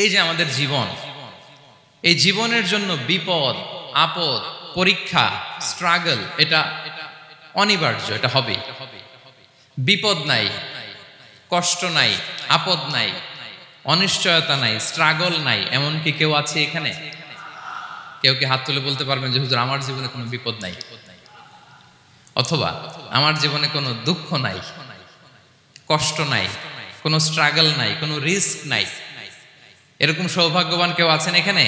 এই যে আমাদের জীবন, এই জীবনের জন্য বিপদ, আপদ, পরীক্ষা, স্ট্রাগল এটা অনিবার্য, এটা হবে। বিপদ নাই, কষ্ট নাই, আপদ নাই, অনিশ্চয়তা নাই, স্ট্রাগল নাই, এমনকি কেউ আছে এখানে? কেউ কি হাত তুলে বলতে পারবেন যে হুজুর আমার জীবনে কোনো বিপদ নাই, অথবা আমার জীবনে কোনো দুঃখ নাই, কষ্ট নাই, কোনো স্ট্রাগল নাই, কোনো রিস্ক নাই? এরকম সৌভাগ্যবান কেউ আছেন এখানে?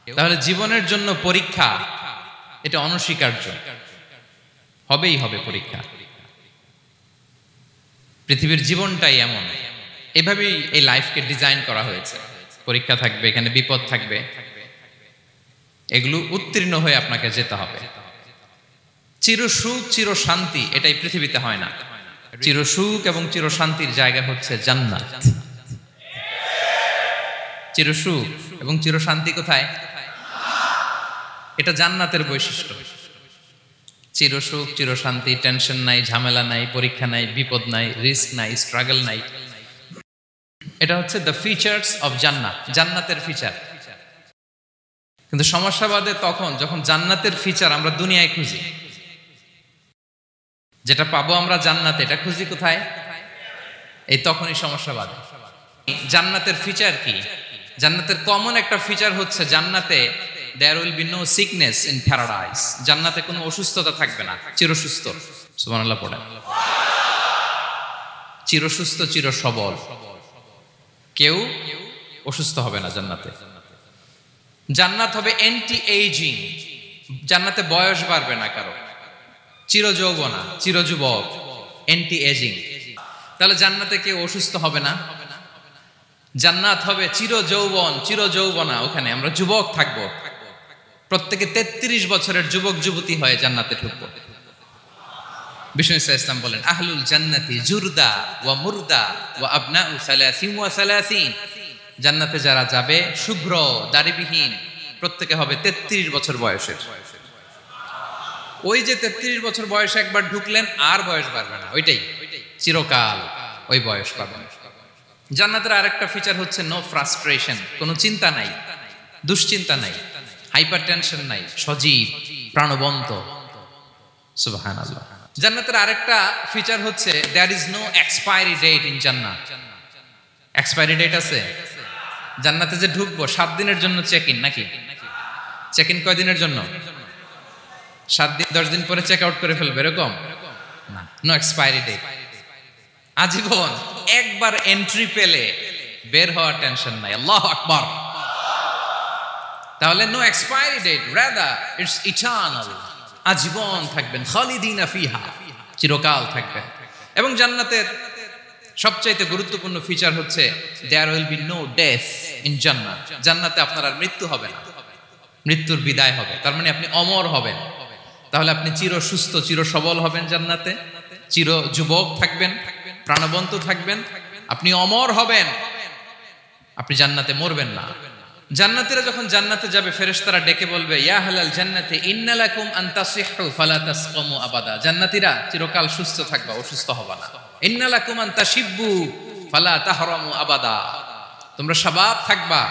তাহলে জীবনের জন্য পরীক্ষা এটা অনস্বীকার্য, হবেই হবে পরীক্ষা। পৃথিবীর জীবনটাই এমন, এভাবেই এই লাইফকে ডিজাইন করা হয়েছে। পরীক্ষা থাকবে, এখানে বিপদ থাকবে, এগুলো উত্তীর্ণ হয়ে আপনাকে যেতে হবে। চিরসুখ চির শান্তি এটাই পৃথিবীতে হয় না। চিরসুখ এবং চিরশান্তির জায়গা হচ্ছে জান্নাত। চিরসুখ এবং চিরশান্তি কোথায়? এটা জান্নাতের বৈশিষ্ট্য। চিরসুখ চিরশান্তি, টেনশন নাই, ঝামেলা নাই, পরীক্ষা নাই, বিপদ নাই, রিস্ক নাই, স্ট্রাগল নাই, এটা হচ্ছে দ্য ফিচার্স অফ জান্নাত, জান্নাতের ফিচার। কিন্তু সমস্যা বাদে তখন যখন জান্নাতের ফিচার আমরা দুনিয়ায় খুঁজি। যেটা পাবো আমরা জান্নাতে, এটা খুঁজি কোথায়? এই তখনই সমস্যা বাদে। জান্নাতের ফিচার কি? জান্নাতের কমন একটা ফিচার হচ্ছে জান্নাতে there will be no sickness in paradise. জান্নাতে কোনো অসুস্থতা থাকবে না, চিরসুস্থ। সুবহানাল্লাহ পড়েন। চিরসুস্থ, চির সবল, কেউ অসুস্থ হবে না জান্নাতে। জান্নাত হবে অ্যান্টি এইজিং, জান্নাতে বয়স বাড়বে না কারো, চিরযৌবনা, চিরযুবক, অ্যান্টি এজিং। তাহলে জান্নাতে কেউ অসুস্থ হবে না। জান্নাত হবে চিরযৌবন, চিরযৌবনা, ওখানে আমরা যুবক থাকবো, প্রত্যেকে 33 বছরের যুবক যুবতী হয়ে জান্নাতে ঢুকবো। বিষ্ণু ইসলাম বলেন আহলুল জান্নাতি জুরদা ওয়া মুরদা ওয়া আবনাউ সালাসিন ওয়া সালাসিন। জান্নাতে যারা যাবে শুভ্র দাড়িবিহীন, প্রত্যেকে হবে 33 বছর বয়সের। ওই যে 33 বছর বয়সে একবার ঢুকলেন আর বয়স বাড়বে না, ওইটাই চিরকাল ওই বয়স পাবেন। জান্নাতের আরেকটা ফিচার হচ্ছে নো ফ্রাস্ট্রেশন, কোনো চিন্তা নাই, দুশ্চিন্তা নাই, হাইপার টেনশন নাই, সজীব প্রাণবন্ত। সুবহানাল্লাহ। জান্নাতের আরেকটা ফিচার হচ্ছে there is no expiry date in Jannat. Expiry date আছে? জান্নাতে যে ঢুকবো 7 দিনের জন্য চেক ইন, নাকি? চেক ইন কয় দিনের জন্য? 7 দিন, 10 দিন পরে চেক আউট করে ফেলবে, এরকম না। নো এক্সপায়ারি ডেট, আজীবন। একবার এন্ট্রি পেলে বের হওয়ার টেনশন নাই। আল্লাহু আকবার। তাহলে no expiry date, rather it's eternal, আজীবন থাকবেন, খালিদিনা ফিহা, চিরকাল থাকবেন। এবং জান্নাতের সবচাইতে গুরুত্বপূর্ণ ফিচার হচ্ছে there will be no death in Jannat. জান্নাতে আপনার আর মৃত্যু হবে না, মৃত্যুর বিদায় হবে। তার মানে আপনি অমর হবেন। তাহলে আপনি চির সুস্থ, চির সবল হবেন জান্নাতে, চির যুবক থাকবেন, প্রাণবন্ত থাকবেন, আপনি অমর হবেন, আপনি জান্নাতে মরবেন না। জান্নাতীরা যখন জান্নাতে যাবে ফেরেশতারা ডেকে বলবে ইয়া আহলাল জান্নাতি ইন্না লাকুম আন তাসিহু ফালা তাসকামু আবাদা। জান্নাতীরা চিরকাল সুস্থ থাকবা, অসুস্থ হবা না। ইন্না লাকুম আন তাশিব্বু ফালা তাহরামু আবাদা, তোমরা শাবাব থাকবা,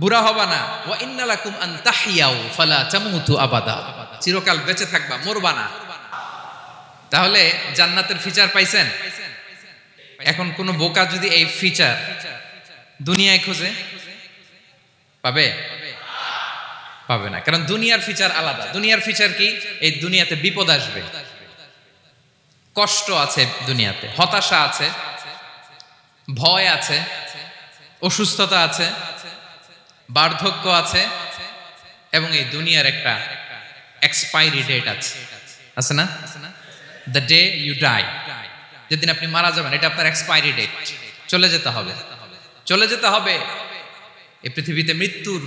বুড়া হবা না। ওয়া ইন্না লাকুম আন তাহইয়াউ ফালা তামুতু আবাদা, চিরকাল বেঁচে থাকবা, মরবা না। তাহলে জান্নাতের ফিচার পাইছেন? এখন কোন বোকা যদি এই ফিচার দুনিয়ায় খোঁজে পাবে? পাবে না, কারণ দুনিয়ার ফিচার আলাদা। দুনিয়ার ফিচার কি? এই দুনিয়াতে বিপদ আসবে, কষ্ট আছে দুনিয়াতে, হতাশা আছে, ভয় আছে, অসুস্থতা আছে, বার্ধক্য আছে, এবং এই দুনিয়ার একটা এক্সপায়ারি ডেট আছে, আছে না? দ্য ডে ইউ ডাই, যেদিন আপনি মারা যাবেন, এটা আপনার এক্সপায়ারি ডেট, চলে যেতে হবে, চলে যেতে হবে। এই পৃথিবীতে মৃত্যুর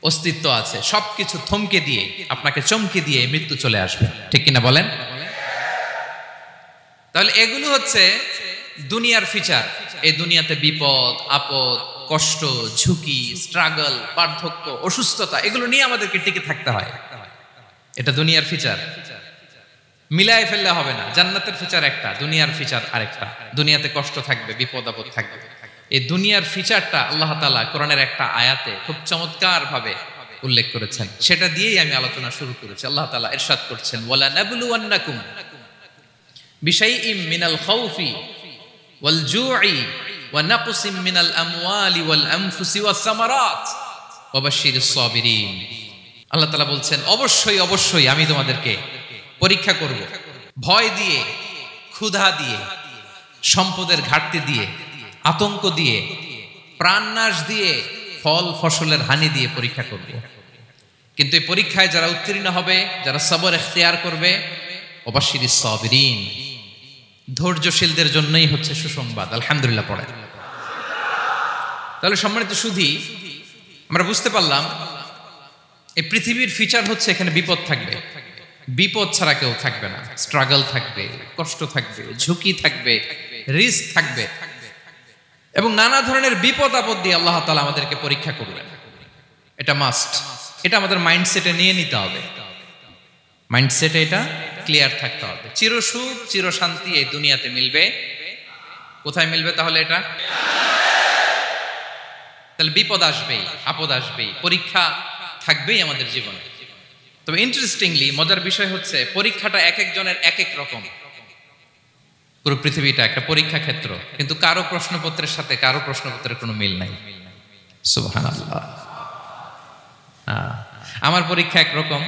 অস্তিত্ব আছে, সবকিছু থমকে দিয়ে, আপনাকে চমকে দিয়ে মৃত্যু চলে আসবে, ঠিক কিনা বলেন? তাহলে এগুলো হচ্ছে দুনিয়ার ফিচার। এই দুনিয়াতে বিপদ, আপদ, কষ্ট, ঝুঁকি, স্ট্রাগল, বার্ধক্য, অসুস্থতা, এগুলো নিয়ে আমাদেরকে টিকে থাকতে হয়। এটা দুনিয়ার ফিচার, মিলায় ফেললে হবে না। জান্নাতের ফিচার একটা, দুনিয়ার ফিচার আরেকটা। দুনিয়াতে কষ্ট থাকবে, বিপদ আপদ থাকবে, এই দুনিয়ার ফিচারটা আল্লাহ তাআলা কোরআনের একটা আয়াতে খুব চমৎকার ভাবে উল্লেখ করেছেন, সেটা দিয়েই আমি আলোচনা শুরু করেছি। আল্লাহ তাআলা ইরশাদ করছেন, ওয়ালা নাবলুওয়ান্নাকুম বিশাইইম মিনাল খাউফি ওয়াল জুই ওয়া নাকসিম মিনাল আমওয়ালি ওয়াল আনফুসি ওয়াস সামারাত ওয়া বাশশিরিস সাবিরিন। আল্লাহ তাআলা বলছেন, অবশ্যই অবশ্যই আমি তোমাদেরকে পরীক্ষা করব, ভয় দিয়ে, ক্ষুধা দিয়ে, সম্পদের ঘাটতি দিয়ে, আতঙ্ক দিয়ে, প্রাণনাশ দিয়ে, ফল ফসলের হানি দিয়ে পরীক্ষা করব। কিন্তু এই পরীক্ষায় যারা উত্তীর্ণ হবে, যারা সবর ইখতিয়ার করবে, ওয়াবাশশিরিস সাবিরিন, ধৈর্যশীলদের জন্যই হচ্ছে সুসংবাদ। আলহামদুলিল্লাহ পড়ে। তাহলে সম্মানিত সুধী, আমরা বুঝতে পারলাম এই পৃথিবীর ফিচার হচ্ছে এখানে বিপদ থাকবে, বিপদ ছাড়া কেউ থাকবে না। স্ট্রাগল থাকবে, কষ্ট থাকবে, ঝুঁকি থাকবে, রিস্ক থাকবে, এবং নানা ধরনের বিপদ আপদ দিয়ে আল্লাহ তাআলা আমাদেরকে পরীক্ষা করবেন। এটা মাস্ট, এটা আমাদের মাইন্ডসেটে নিয়ে নিতে হবে। মাইন্ডসেটে এটা ক্লিয়ার থাকতে হবে। চিরসুখ চিরশান্তি এই দুনিয়াতে মিলবে, কোথায় মিলবে তাহলে? এটা তাহলে বিপদ আসবেই, আপদ আসবেই, পরীক্ষা থাকবেই আমাদের জীবনে। তবে ইন্টারেস্টিংলি মজার বিষয় হচ্ছে পরীক্ষাটা এক একজনের এক এক রকম। পুরো পৃথিবীটা একটা পরীক্ষা ক্ষেত্র, কিন্তু কারো প্রশ্নপত্রের সাথে কারো প্রশ্নপত্রের কোনো মিল নাই। সুবহানাল্লাহ। আমার পরীক্ষা একরকম,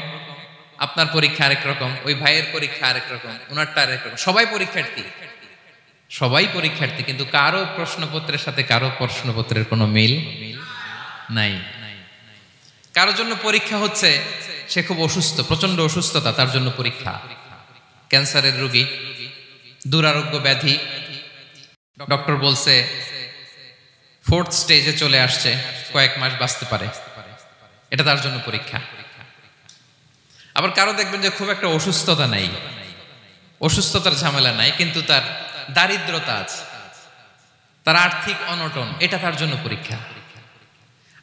আপনার পরীক্ষা আরেক রকম, ওই ভাইয়ের পরীক্ষা আরেক রকম, ওনারটা আরেক রকম। সবাই পরীক্ষার্থী, সবাই পরীক্ষার্থী, কিন্তু কারো প্রশ্নপত্রের সাথে কারো প্রশ্নপত্রের কোনো মিল নাই। কারোর জন্য পরীক্ষা হচ্ছে সে খুব অসুস্থ, প্রচন্ড অসুস্থতা, তার জন্য পরীক্ষা। ক্যান্সারের রোগী, দুরারোগ্য ব্যাধি, ডক্টর বলছে 4th স্টেজে চলে আসছে, কয়েক মাস বাঁচতে পারে, এটা তার জন্য পরীক্ষা। আবার কারো দেখবেন যে খুব একটা অসুস্থতা নাই, অসুস্থতার ঝামেলা নাই, কিন্তু তার দারিদ্রতা আছে, তার আর্থিক অনটন, এটা তার জন্য পরীক্ষা।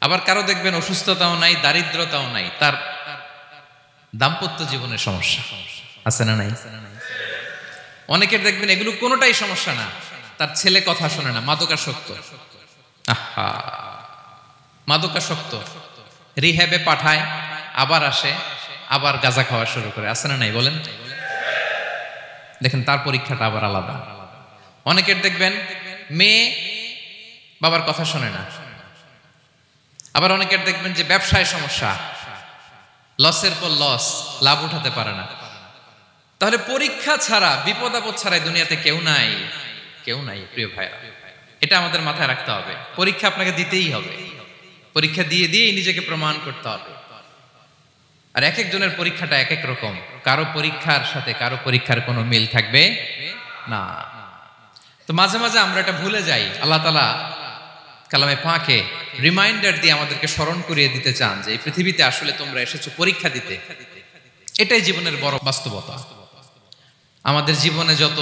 আবার কারো দেখবেন অসুস্থতাও নাই, দারিদ্রতাও নাই, তার দাম্পত্য জীবনের সমস্যা আছে না নাই? অনেকের দেখবেন এগুলো কোনোটাই সমস্যা না, তার ছেলে কথা শোনে না, মাদকাসক্ত। আহা, মাদকাসক্ত, রিহ্যাবে পাঠায়, আবার আসে, আবার গাঁজা খাওয়া শুরু করে, আছে না নাই বলেন? দেখেন তার পরীক্ষাটা আবার আলাদা। অনেকের দেখবেন মেয়ে বাবার কথা শোনে না। আবার অনেকের দেখবেন যে ব্যবসায় সমস্যা, লসের পর লস, লাভ উঠাতে পারে না। তাহলে পরীক্ষা ছাড়া, বিপদ আপদ ছাড়াই দুনিয়াতে কেউ নাই, কেউ নাই প্রিয় ভাইরা। এটা আমাদের মাথায় রাখতে হবে। পরীক্ষা আপনাকে দিতেই হবে, পরীক্ষা দিয়ে দিয়েই নিজেকে প্রমাণ করতে হবে। আর এক একজনের পরীক্ষাটা এক এক রকম, কারো পরীক্ষার সাথে কারো পরীক্ষার কোনো মিল থাকবে না। তো মাঝে মাঝে আমরা এটা ভুলে যাই। আল্লাহ তাআলা কালামে পাকে রিমাইন্ডার দিয়ে আমাদেরকে স্মরণ করিয়ে দিতে চান যে এই পৃথিবীতে আসলে তোমরা এসেছো পরীক্ষা দিতে। এটাই জীবনের বড় বাস্তবতা। আমাদের জীবনে যত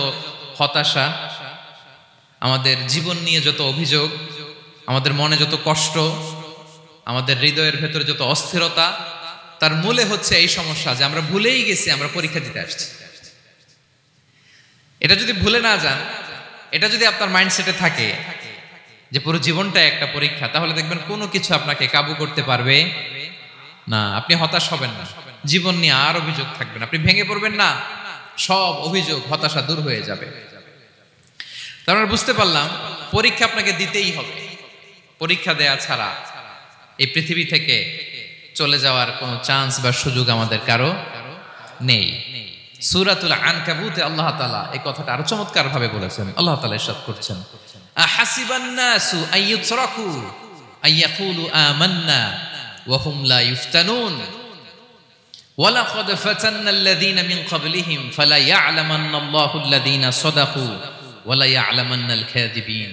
হতাশা, আমাদের জীবন নিয়ে যত অভিযোগ, আমাদের মনে যত কষ্ট, আমাদের হৃদয়ের ভেতরে যত অস্থিরতা, তার মূলে হচ্ছে এই সমস্যা যে আমরা ভুলেই গেছি আমরা পরীক্ষা দিতে আসছি। এটা যদি ভুলে না যান, এটা যদি আপনার মাইন্ডসেটে থাকে যে পুরো জীবনটা একটা পরীক্ষা, তাহলে দেখবেন কোনো কিছু আপনাকে কাবু করতে পারবে না। আপনি হতাশ হবেন না, জীবন নিয়ে আর অভিযোগ থাকবে না, আপনি ভেঙে পড়বেন না, সব অভিযোগ হতাশা দূর হয়ে যাবে। তারপর বুঝতে পারলাম পরীক্ষা আপনাকে দিতেই হবে। পরীক্ষা দেয়া ছাড়া এই পৃথিবী থেকে চলে যাওয়ার কোনো চান্স বা সুযোগ আমাদের কারো নেই। সূরাতুল আনকাবুতে আল্লাহ তাআলা এই কথাটা আরো চমৎকার ভাবে বলেছেন। আল্লাহ তাআলা ইরশাদ করছেন, আহাসিবান নাসু আইয়ুতরাকু আইয়াকুলু আমান্না ওয়া হুম লা ইফতানুন ওয়ালাকাদ ফাতান্নাল্লাযীনা মিন ক্বাবলিহিম ফালা ইয়া'লামান্নাল্লাহুল্লাযীনা সাদাকু ওয়ালা ইয়া'লামান্নাল কাযিবিন।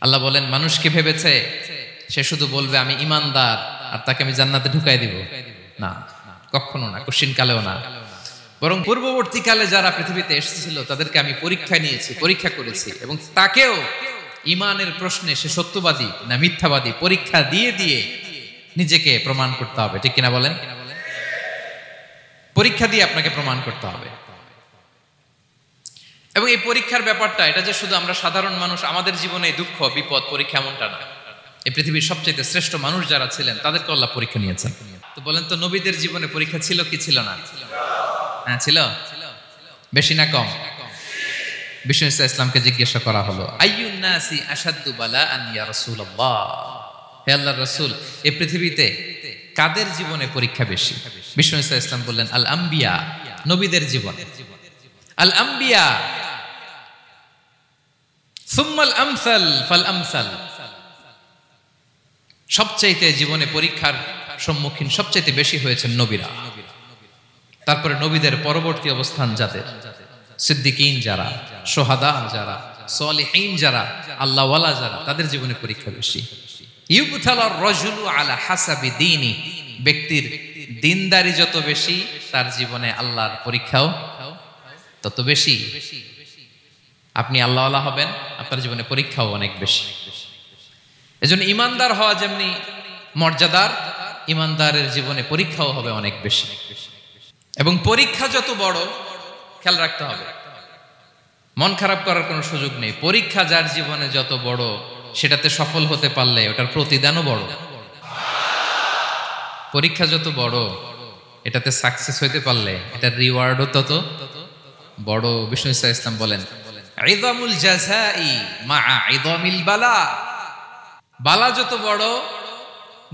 আল্লাহ বলেন, মানুষ কি ভেবেছে সে শুধু বলবে আমি ঈমানদার আর তাকে আমি জান্নাতে ঢুকাই দিব? না, কখনো না, কোশ্চিন কালেও না। বরং পূর্ববর্তীকালে যারা পৃথিবীতে এসেছিল তাদেরকে আমি পরীক্ষা নিয়েছি, পরীক্ষা করেছি, এবং তাকেও ঈমানের প্রশ্নে সে সত্যবাদী না মিথ্যাবাদী পরীক্ষা দিয়ে দিয়ে নিজেকে প্রমাণ করতে হবে। ঠিক কিনা বলেন? পরীক্ষা দিয়ে আপনাকে প্রমাণ করতে হবে। এবং এই পরীক্ষার ব্যাপারটা, এটা যে শুধু আমরা সাধারণ মানুষ আমাদের জীবনে দুঃখ বিপদ পরীক্ষা এমনটা না। এই পৃথিবীর সবচেয়ে শ্রেষ্ঠ মানুষ যারা ছিলেন তাদেরকে আল্লাহ পরীক্ষা নিয়েছেন। তো বলেন তো, নবীদের জীবনে পরীক্ষা ছিল কি ছিল না? হ্যাঁ ছিল। বেশি না কম? বিষ্ণু ইসলামকে জিজ্ঞাসা করা হলো, আইয়ুন নাসি আশাদ্দু বালাআন ইয়া রাসূলুল্লাহ, হে আল্লাহর রাসূল, এই পৃথিবীতে কাদের জীবনে পরীক্ষা বেশি? বিষ্ণু ইসলাম বললেন, আল আম্বিয়া, নবীদের জীবন। আল আম্বিয়া সুম্মাল আমসাল ফাল আমসাল, সবচাইতে জীবনে পরীক্ষার সম্মুখীন সবচাইতে বেশি হয়েছেন নবীরা। তারপরে নবীদের পরবর্তী অবস্থান যাদের, সিদ্দিকিন যারা, সোহাদা যারা, সালিহিন যারা, আল্লাহওয়ালা যারা, তাদের জীবনে পরীক্ষা বেশি। ইউবতালার রাজুলু আলা হাসাবি দীনি, ব্যক্তির দিনদারি যত বেশি তার জীবনে আল্লাহর পরীক্ষাও তত বেশি। আপনি আল্লাহওয়ালা হবেন, আপনার জীবনে পরীক্ষাও অনেক বেশি। এজন্য ইমানদার হওয়া যেমনি মর্যাদার, ইমানদারের জীবনে পরীক্ষাও হবে অনেক বেশি। এবং পরীক্ষা যত বড়, খেয়াল রাখতে হবে, মন খারাপ করার কোনো সুযোগ নেই। পরীক্ষা যার জীবনে যত বড়, সেটাতে সফল হতে পারলে ওটার প্রতিদানও বড়। পরীক্ষা যত বড়, এটাতে সাকসেস হইতে পারলে এটার রিওয়ার্ডও তত বড়। বিষ্ণু ইসলাম বলেন, ইযামুল জাযাই মাআ ইযামিল বালা, বালা যত বড়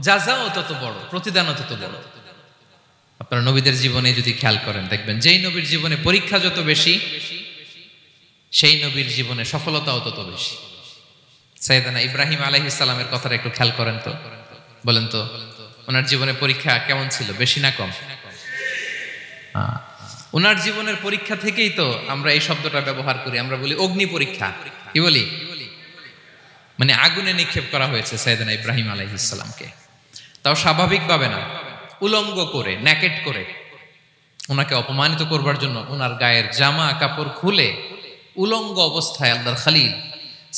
জাযাও তত বড়, প্রতিদানও তত বড়। আপনারা নবীদের জীবনে যদি খেয়াল করেন, দেখবেন যেই নবীর জীবনে পরীক্ষা যত বেশি, সেই নবীর জীবনে সফলতাও তত বেশি। সাইয়েদনা ইব্রাহিম আলাইহিস সালামের কথাটা একটু খেয়াল করেন তো, বলেন তো ওনার জীবনে পরীক্ষা কেমন ছিল, বেশি না কম? ওনার জীবনের পরীক্ষা থেকেই তো আমরা এই শব্দটা ব্যবহার করি, আমরা বলি অগ্নি পরীক্ষা। কি বলি? মানে আগুনে নিক্ষেপ করা হয়েছে সাইয়েদনা ইব্রাহিম আলাইহিস সালামকে, তাও স্বাভাবিকভাবে না, উলঙ্গ করে, ন্যাকেট করে ওনাকে অপমানিত করবার জন্য ওনার গায়ের জামা কাপড় খুলে উলঙ্গ অবস্থায় আল্লাহর খলিল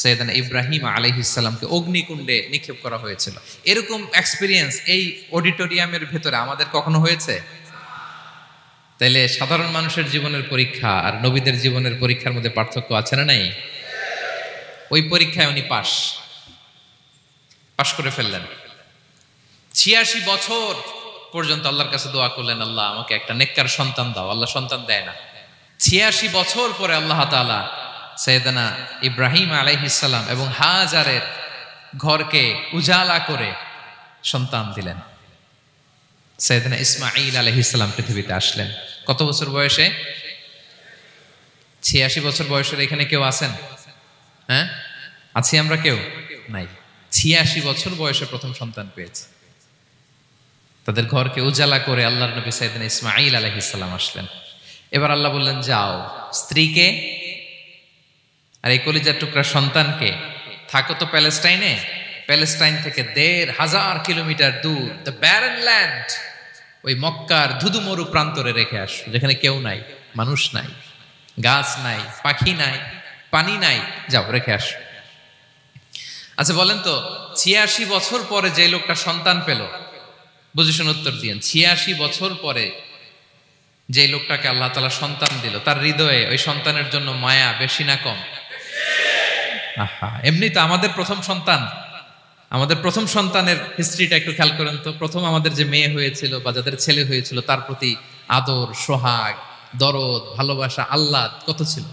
সাইয়েদনা ইব্রাহিম আলাইহিস সালামকে অগ্নিকুণ্ডে নিক্ষেপ করা হয়েছিল। এরকম এক্সপিরিয়েন্স এই অডিটোরিয়ামের ভেতরে আমাদের কখনো হয়েছে? তাইলে সাধারণ মানুষের জীবনের পরীক্ষা আর নবীদের জীবনের পরীক্ষার মধ্যে পার্থক্য আছে না নাই? ওই পরীক্ষায় উনি পাশ করে ফেললেন। ৮৬ বছর পর্যন্ত আল্লাহর কাছে দোয়া করলেন, আল্লাহ আমাকে একটা নেককার সন্তান দাও। আল্লাহ সন্তান দেয় না। ৮৬ বছর পরে আল্লাহ তাআলা সাইয়েদনা ইব্রাহিম আলাইহিস সালাম এবং হাজারের ঘরকে উজালা করে সন্তান দিলেন। সাইয়েদনা ইসমাঈল আলাইহিস সালাম পৃথিবীতে আসলেন কত বছর বয়সে? ৮৬ বছর বয়সের এখানে কেউ আছেন? হ্যাঁ, আছি আমরা? কেউ নাই। ৮৬ বছর বয়সে প্রথম সন্তান পেয়েছে। তাদের ঘরকে উজালা করে আল্লাহর নবী সাইয়েদনা ইসমাঈল আলাইহিস সালাম আসলেন। এবার আল্লাহ বললেন, যাও স্ত্রীকে আর এই কলিজার টুকরা সন্তানকে, থাকো তো প্যালেস্টাইনে, প্যালেস্টাইন থেকে ১৫০০ কিলোমিটার দূর, দ্য ব্যারেন ল্যান্ড, ওই মক্কার ধুধুমরু প্রান্তরে রেখে আস, যেখানে কেউ নাই, মানুষ নাই, গাছ নাই, পাখি নাই, পানি নাই, যাও রেখে আস। আচ্ছা বলেন তো, ৮৬ বছর পরে যে লোকটা সন্তান পেল, বুঝে শুনে উত্তর দিয়েন, ৮৬ বছর পরে যে লোকটাকে আল্লাহ তাআলা সন্তান দিল, তার হৃদয়ে ওই সন্তানের জন্য মায়া বেশি না কম? এমনি তো আমাদের প্রথম সন্তানের হিস্ট্রিটা একটু খেয়াল করেন তো। প্রথম আমাদের যে মেয়ে হয়েছিল বা যাদের ছেলে হয়েছিল, তার প্রতি আদর, সোহাগ, দরদ, ভালোবাসা, আহ্লাদ কত ছিল।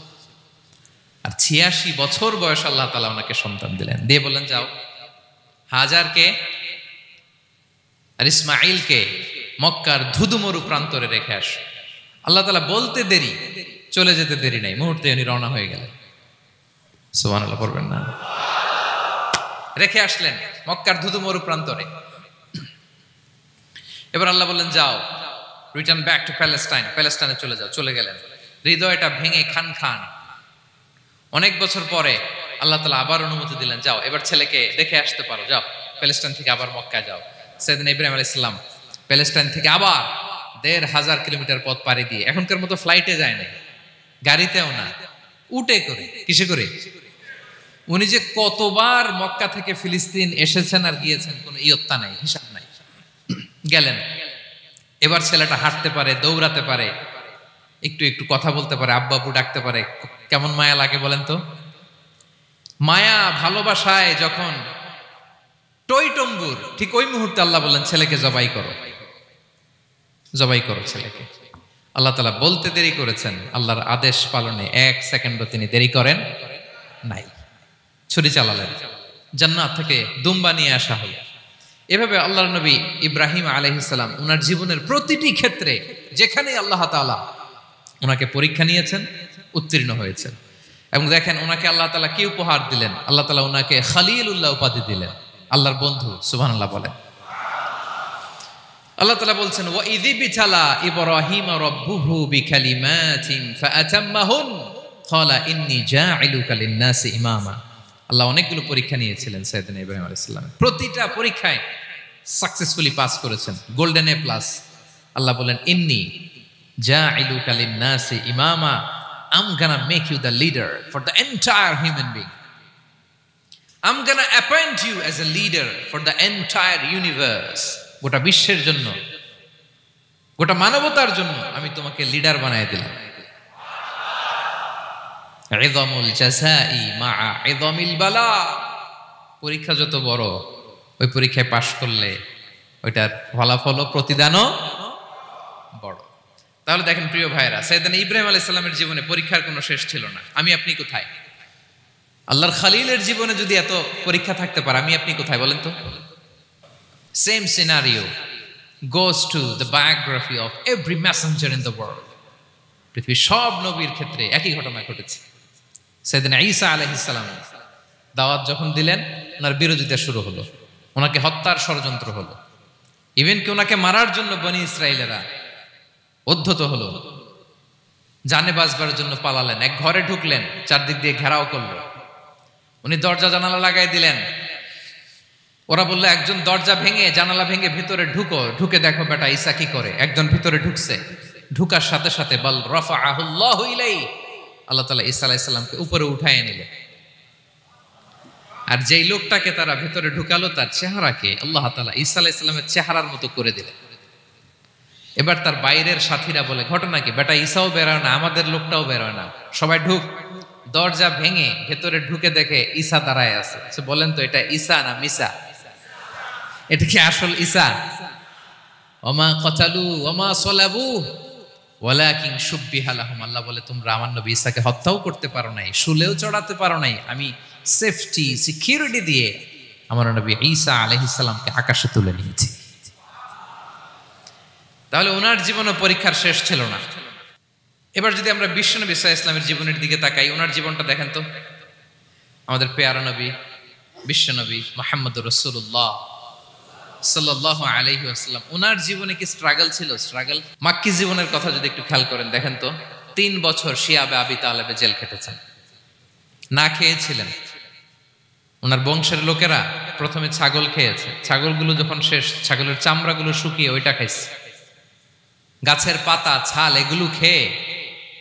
আর ৮৬ বছর বয়স আল্লাহ তাআলা ওনাকে সন্তান দিলেন, দিয়ে বললেন, যাও হাজারকে আর ইসমাঈলকে মক্কার ধুধুমরু প্রান্তরে রেখে আস। আল্লাহ তাআলা বলতে দেরি, চলে যেতে দেরি নাই, মুহূর্তে উনি রওনা হয়ে গেলেন। সুবহানাল্লাহ পড়বেন না? রেখে আসলেন মক্কার ধুধুমরু প্রান্তরে। এবার আল্লাহ বললেন, যাও রিটার্ন ব্যাক টু প্যালেস্টাইন, প্যালেস্টাইনে চলে যাও। চলে গেলেন, হৃদয়টা ভেঙে খান। অনেক বছর পরে আল্লাহ তাআলা আবার অনুমতি দিলেন, যাও এবার ছেলেকে দেখে আসতে পারো, যাও প্যালেস্টাইন থেকে আবার মক্কায় যাও। সাইয়েদনা ইব্রাহিম আলাইহিস সালাম প্যালেস্টাইন থেকে আবার ১৫০০ কিলোমিটার পথ পাড়ি দিয়ে, এখনকার মতো ফ্লাইটে যায় না, গাড়িতেও না, উটে করে। কিসে করে? উনি যে কতবার মক্কা থেকে ফিলিস্তিন এসেছেন আর গিয়েছেন, কোনো ইয়ত্তা নাই, হিসাব নাই। গেলেন, এবার ছেলেটা হাঁটতে পারে, দৌড়াতে পারে, একটু একটু কথা বলতে পারে, আব্বা আব্বু ডাকতে পারে, কেমন মায়া লাগে বলেন তো? মায়া ভালোবাসায় যখন টইটম্বুর, ঠিক ওই মুহূর্তে আল্লাহ বললেন ছেলেকে জবাই করো, জবাই করো ছেলেকে। আল্লাহ তাআলা বলতে দেরি করেছেন, আল্লাহর আদেশ পালনে 1 সেকেন্ডও তিনি দেরি করেন নাই। ছুরি চালালেন, জান্নাত থেকে দুম্বা নিয়ে আসা হলো। এভাবে আল্লাহর নবী ইব্রাহিম আলাইহিস সালাম ওনার জীবনের প্রতিটি ক্ষেত্রে যেখানে আল্লাহ তাআলা ওনাকে পরীক্ষা নিয়েছেন, উত্তীর্ণ হয়েছেন। এবং দেখেন ওনাকে আল্লাহ তাআলা কি উপহার দিলেন, আল্লাহ তাআলা ওনাকে খলিলুল্লাহ উপাধি দিলেন, আল্লাহর বন্ধু। সুবহানাল্লাহ বলেন। আল্লাহ তাআলা বলছেন ওয়া ইযিবতালা ইব্রাহিম রাব্বুহু বিকালিমাতিন ফাআতাম্মাহুন ক্বালা ইন্নী জাঈলুকা লিন-নাসি ইমামা। আল্লাহ অনেকগুলো পরীক্ষা নিয়েছিলেন সাইয়েদনা ইব্রাহিম আলাইহিস সালাম, প্রতিটা পরীক্ষায় সাকসেসফুলি পাস করেছেন, গোল্ডেন এ প্লাস। আল্লাহ বলেন ইন্নী জাঈলুকা লিন-নাসি ইমামা, I'm gonna make you the leader for the entire human being. I'm gonna appoint you as a leader for the entire universe. গোটা বিশ্বের জন্য, গোটা মানবতার জন্য আমি তোমাকে লিডার বানায় দিলাম। ইযামুল জাযাই মা'a ইযামিল বালা। পরীক্ষা যত বড়, ওই পরীক্ষায় পাশ করলে ওইটার ফলাফল ও প্রতিদানও বড়। তাহলে দেখেন প্রিয় ভাইরা, সাইয়েদনা ইব্রাহিম আলাইহিস সালামের জীবনে পরীক্ষার কোনো শেষ ছিল না। আমি আপনি কোথায়? আল্লাহর খলিলের জীবনে যদি এত পরীক্ষা থাকতে পারে, আমি আপনি কোথায় বলেন তো? Same scenario goes to the biography of every messenger in the world. পৃথিবীর সব নবীর ক্ষেত্রে একই ঘটনা ঘটেছে। সাইয়েদনা ঈসা আলাইহিস সালাম দাওয়াত যখন দিলেন, ওনার বিরোধিতা শুরু হলো, ওনাকে হত্যার ষড়যন্ত্র হলো, ইভেন কি ওনাকে মারার জন্য বনি ইসরাইলেরা উদ্ধত হলো, জানে বাঁচবার জন্য পালালেন, এক ঘরে ঢুকলেন, চারদিক দিয়ে ঘেরাও করলো, উনি দরজা জানালা লাগাই দিলেন। ওরা বললো একজন দরজা ভেঙে জানালা ভেঙে ভিতরে ঢুকো, ঢুকে দেখো বেটা ঈসা কি করে। একজন ভিতরে ঢুকছে, ঢুকার সাথে সাথে বল রাফাআহুল্লাহু ইলাইহি, আল্লাহ তাআলা ঈসা আলাইহিস সালামকে উপরে উঠায় নিলেন। আর যেই লোকটাকে তারা ভিতরে ঢুকালো, তার চেহারাকে আল্লাহ তাআলা ঈসা আলাইহিস সালামের চেহারার মতো করে দিলেন। এবার তার বাইরের সাথীরা বলে ঘটনা কি, বেটা ঈসাও বেরোয় না, আমাদের লোকটাও বেরোয় না, সবাই ঢুক। দরজা ভেঙে ভেতরে ঢুকে দেখে ঈসা দাঁড়ায় আছে। বলেন তো এটা ঈসা না মিসা? এটা কি আসল ঈসা? ওমা কতালু ওমা সলাবু ওয়ালাকিন শুব্বিহা লাহুম। আল্লাহ বলে তোমরা আমার নবী ঈসাকে হত্যাও করতে পারো নাই, শুলেও চড়াতে পারো নাই, আমি সেফটি সিকিউরিটি দিয়ে আমার নবী ঈসা আলাইহিস সালামকে আকাশে তুলে নিয়েছি। তাহলে ওনার জীবনে পরীক্ষার শেষ ছিল না। এবার যদি আমরা বিশ্বনবী সাল্লাল্লাহু আলাইহি ওয়াসাল্লামের জীবনের দিকে তাকাই, ওনার জীবনটা দেখেন তো। আমাদের পেয়ারা নবী বিশ্বনবী মুহাম্মদুর রাসূলুল্লাহ সাল্লাল্লাহু আলাইহি ওয়াসাল্লাম, ওনার জীবনে কি স্ট্রাগল ছিল? স্ট্রাগল। মাক্কি জীবনের কথা যদি একটু খেয়াল করেন, দেখেন তো 3 বছর শিয়াবে আবি তালেবে জেল খেটেছেন, না খেয়েছিলেন। ওনার বংশের লোকেরা প্রথমে ছাগল খেয়েছে, ছাগলগুলো যখন শেষ, ছাগলের চামড়াগুলো শুকিয়ে ওইটা খাইছে। গাছের পাতা ছাল এগুলো খেয়ে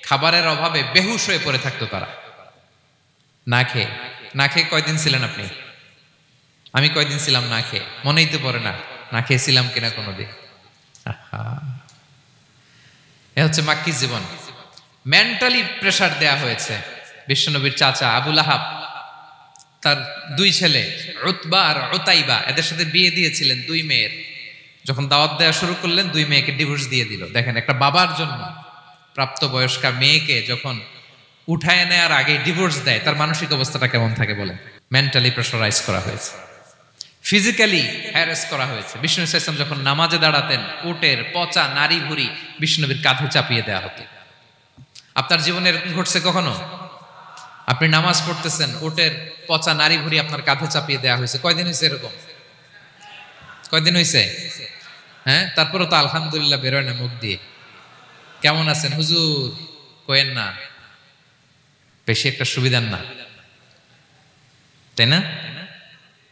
খাবারের অভাবে বেহুশ হয়ে পড়ে থাকতো তারা, না খেয়ে। না খেয়ে কয়দিন ছিলেন আপনি? আমি কয়দিন ছিলাম না খেয়ে? মনেই তো পড়ে না, না খেয়েছিলাম কিনা কোনোদিন। এ হচ্ছে মাক্কি জীবন। মেন্টালি প্রেসার দেয়া হয়েছে। বিশ্বনবীর চাচা আবু লাহাব, তার 2 ছেলে উতবা আর উতাইবা, এদের সাথে বিয়ে দিয়েছিলেন 2 মেয়ের। যখন দাওয়াত দেওয়া শুরু করলেন, 2 মেয়েকে ডিভোর্স দিয়ে দিল। দেখেন একটা বাবার জন্য প্রাপ্তবয়স্কা মেয়েকে যখন উঠায় নেয়ার আগে ডিভোর্স দেয়, তার মানসিক অবস্থাটা কেমন থাকে বলেন? মেন্টালি প্রেসারাইজ করা হয়েছে, ফিজিক্যালি হ্যারাস করা হয়েছে। বিষ্ণু সাল্লাল্লাহু আলাইহি ওয়াসাল্লাম যখন নামাজে দাঁড়াতেন, উটের পচা নারী ভুঁড়ি বিষ্ণুনবীর কাঁধে চাপিয়ে দেওয়া হতো। আপনার জীবনে এরকম ঘটছে কখনো? আপনি নামাজ পড়তেছেন, উটের পচা নারী ভুঁড়ি আপনার কাঁধে চাপিয়ে দেওয়া হয়েছে। কয়দিন হয়েছে এরকম? কয়দিন হয়েছে? হ্যাঁ, তারপরে তো আলহামদুলিল্লাহ বেরোয় না মুখ দিয়ে। কেমন আছেন হুজুর কোয়েন না, বেশি একটা সুবিধার না, তাই না?